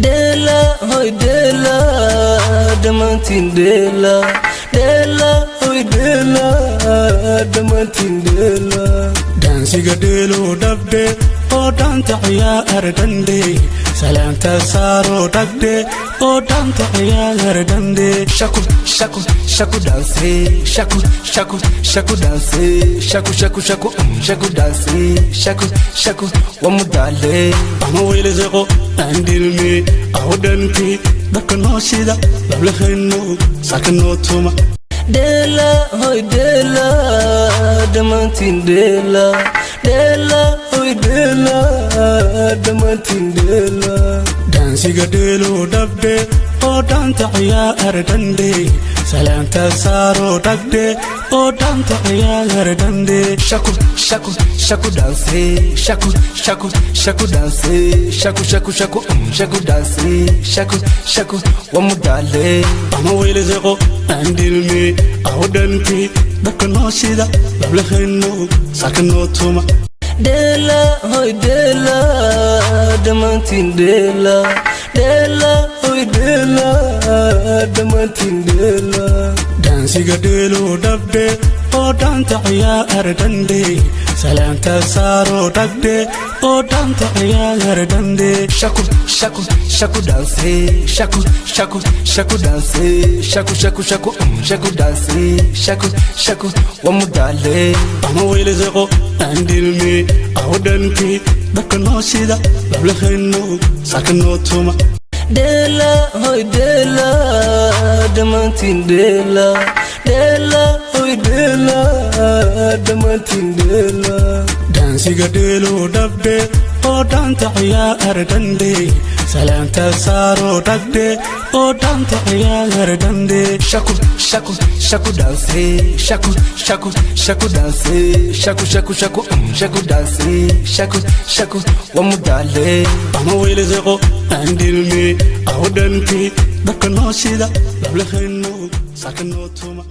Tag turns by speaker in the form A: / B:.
A: dela hoy dela damantin dela dela hoy dela damantin dela dansiga delo dabde o danta ciyaar dande salaanta saaro dagde o danta ciyaar dande shaku shaku shaku danse shaku shaku shaku danse shaku shaku shaku shaku danse shaku shaku wamudale amawele zego andilmi awdanti dakno sida lablkhinu sakno tuma dela hoy dela damantin dela dela hoy dela damantin dela dansiga delo dabde o danta ciyaar dande salaanta saaro dagde o danta ciyaar dande shaku shaku shaku danse shaku shaku shaku danse shaku shaku shaku shaku danse shaku shaku wamudale amawele zego andilmi awdanti dakno sida lablkhinu sakno tuma dela hoy dela damantin dela dela hoy dela damantin dela dansiga delo dabde o danta ciyaar dande salaanta saaro dagde o danta ciyaar dande shaku shaku shaku danse shaku shaku shaku danse shaku shaku shaku shaku danse shaku shaku wamudale amawele zego andilmi awdanti dakno sida lablkhinu sakno tuma dela hoy dela damantin dela dela hoy dela damantin dela dansiga delo dabde o danta ciyaar dande salaanta saaro dagde o danta ciyaar dande shaku shaku shaku danse shaku shaku shaku danse shaku shaku shaku shaku danse shaku shaku wamudale amawele zego andilmi awdanti dakno sida lablkhinu sakno tuma